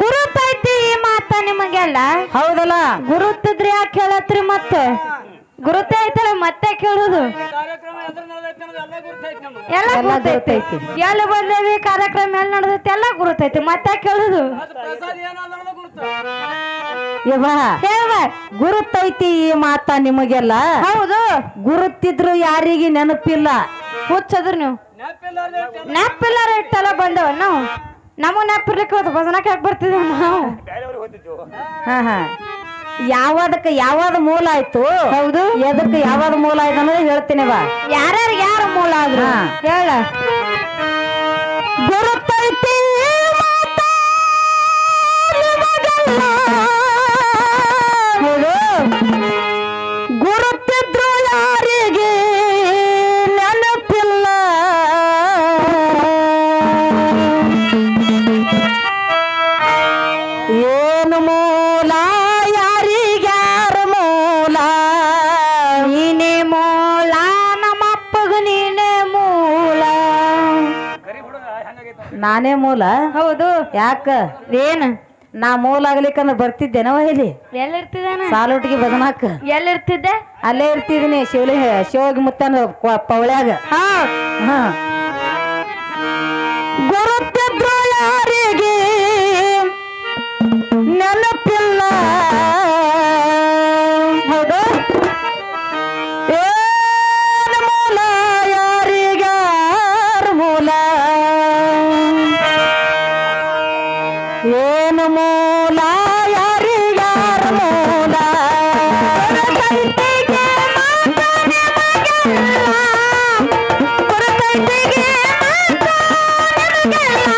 ಗುರುತೈತಿ ಈ ಮಾತ ನಿಮಗೆಲ್ಲ ಹೌದಲ್ಲ ಗುರುತಿದ್ರಿ ಯಾಕೆ ಹೇಳತ್ರಿ ಮತ್ತೆ ಗುರುತೇ ಐತಲ್ಲ ಮತ್ತೆ ಕೇಳುದು ಎಲ್ಲ ಗುರುತೈತಿ ಎಲ್ಲಿ ಬಂದೇವಿ ಕಾರ್ಯಕ್ರಮ ಎಲ್ಲಿ ನಡೆದೈತಿ ಎಲ್ಲ ಗುರುತೈತಿ ಮತ್ತೆ ಕೇಳುದು ಹೇಳ ಗುರುತೈತಿ ಈ ಮಾತ ನಿಮಗೆಲ್ಲ ಹೌದು ಗುರುತಿದ್ರು ಯಾರಿಗೆ ನೆನಪಿಲ್ಲ ಹುಚ್ಚದ್ರು ನೀವು ನೆಪ್ಪಿಲ್ಲಾರ ಇಟ್ಟೆಲ್ಲ ಬಂದವ ನಾವು ನಮ್ಮ ನೆಪ್ಪಿರ್ಲಿಕ್ಕೆ ಹೋದ ಭಜನಕ್ಕೆ ಯಾಕೆ ಬರ್ತಿದ್ವಿ ನಾವು ಹಾ ಹಾ ಯಾವದಕ್ಕೆ ಯಾವ್ದು ಮೂಲ ಆಯ್ತು ಹೌದು ಎದಕ್ಕೆ ಯಾವ್ದು ಮೂಲ ಆಯ್ತು ಅನ್ನೋದು ಹೇಳ್ತೀನಿ ಬಾ ಯಾರ್ಯಾರು ಯಾರ ಮೂಲ ಆದ್ರು ಹೇಳ ಗುರುತೈತಿ ಗುರುತಿದ್ರು ಯಾರಿಗೆ ನೆನಪಿಲ್ಲ ಏನು ಮೂಲ ಯಾರಿಗ್ಯಾರ ಮೂಲ ನೀನೇ ಮೂಲ ನಮ್ಮಪ್ಪಗ ನೀನೇ ಮೂಲ ನಾನೇ ಮೂಲ ಹೌದು ಯಾಕ ಏನು ನಾ ಮೂಲ ಆಗ್ಲಿಕ್ಕಂದ್ರೆ ಬರ್ತಿದ್ದೇನವ ಇಲ್ಲಿ ಎಲ್ಲಿರ್ತಿದ್ದಾನ ಸಾಲೋಟಿಗೆ ಬದನಾಕ ಎಲ್ಲಿರ್ತಿದ್ದೆ ಅಲ್ಲೇ ಇರ್ತಿದೀನಿ ಶಿವಗಿ ಮುತ್ತನ ಪವಳ್ಯಾಗ ಹಾ ಗುರುತಿದ್ರು ಯಾರಿಗೆ ನೆನಪಿಲ್ಲ ಹೌದು ಏನು ಮೂಲ ಯಾರಿಗಾರ ಮೂಲ ಏನು ಮೂಲ ಯಾರಿಗಾರ ಮೂಲ ಗುರುತೈತಿಗೆ ಮಾತ ನಿಮಗೆಲ್ಲ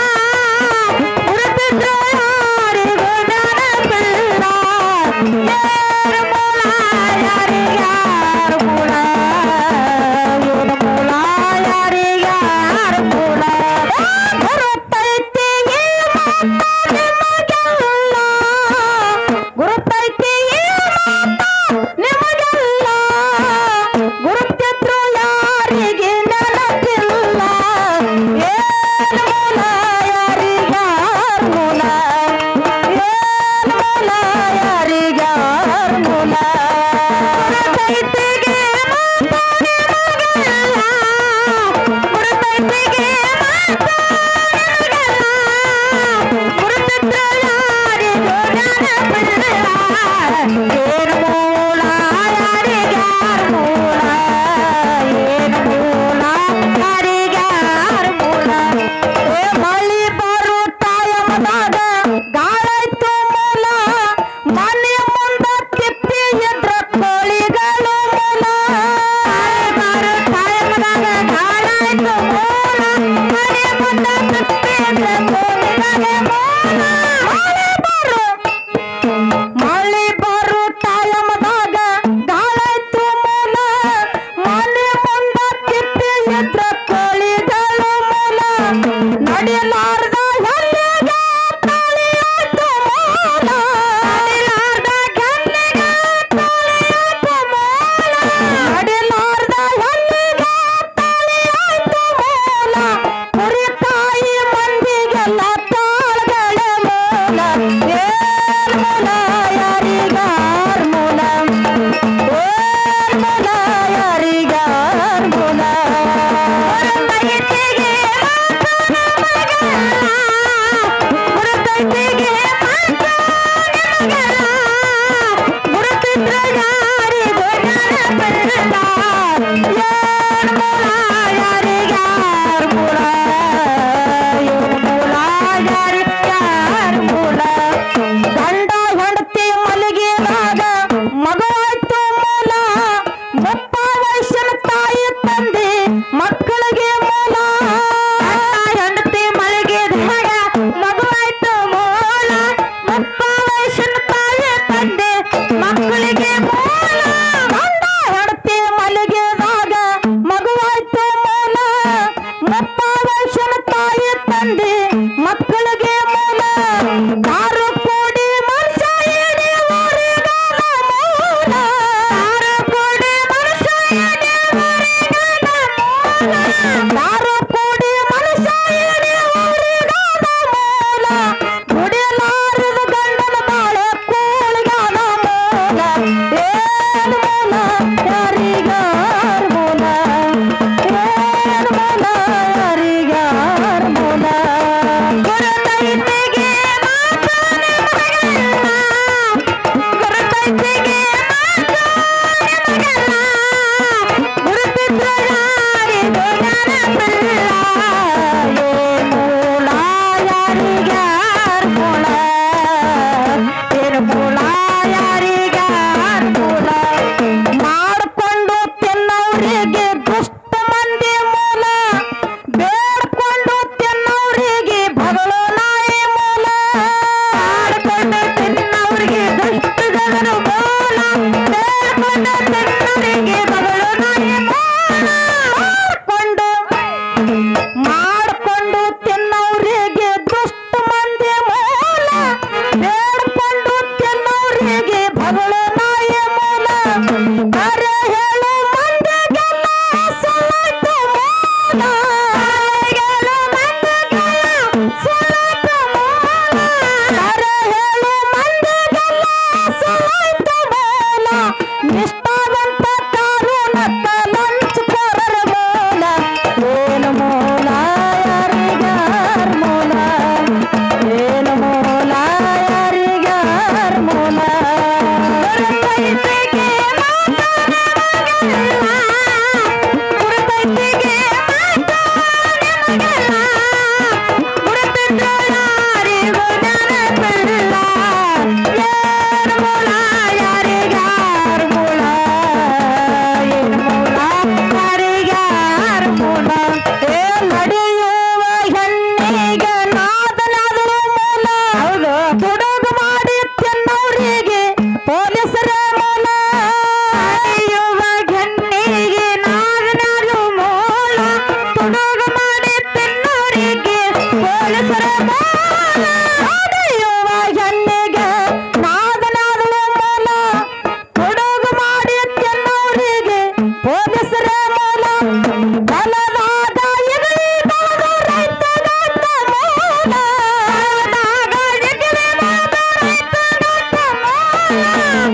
ಹೊಲದಾಗ ಎಗಳಿ ಬೆಳೆದ ರೈತನಂತ ಮೂಲ.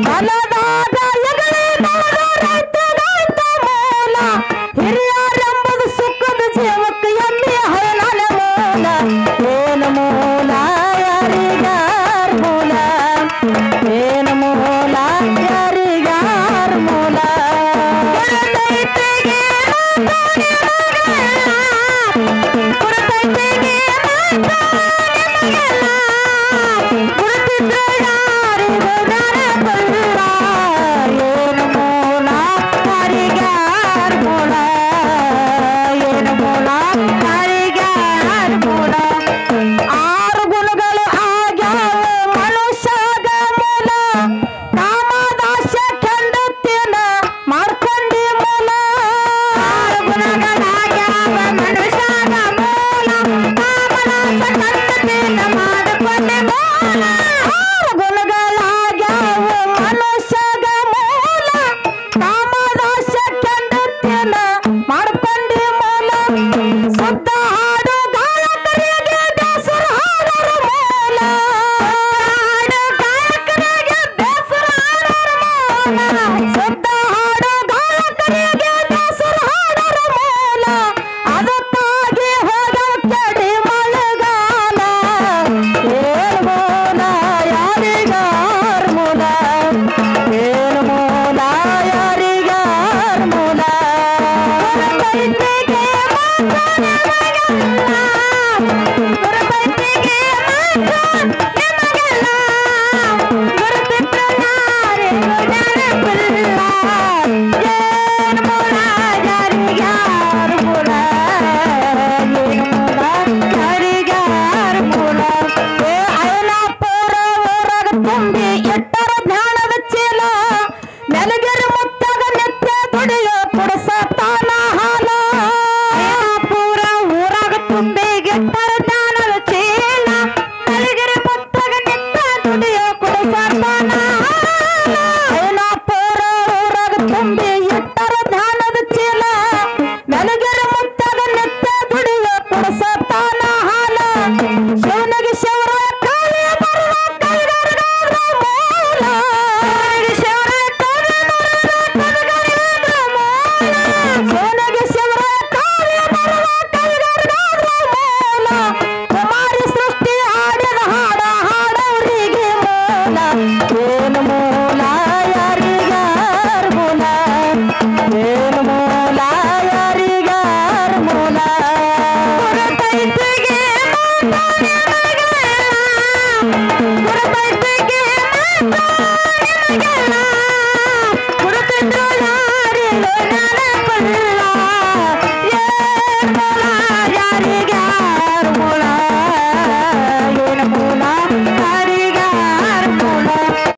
ಹೊಲದಾಗ ಎಗಳಿ ಬೆಳೆದ ರೈತನಂತ ಮೂಲ. ಹಿರಿಯರೆಂಬುದು ಸುಖದ ಜೀವಕ್ಕೆ ಎಮ್ಮೆ ಹೈನಾಳ ಮೂಲ. ಏನು ಮೂಲ ಯಾರಿಗಾರ ಮೂಲ? ಏನು ಮೂಲ ಯಾರಿಗಾರ ಮೂಲ? ರೈತಗೆ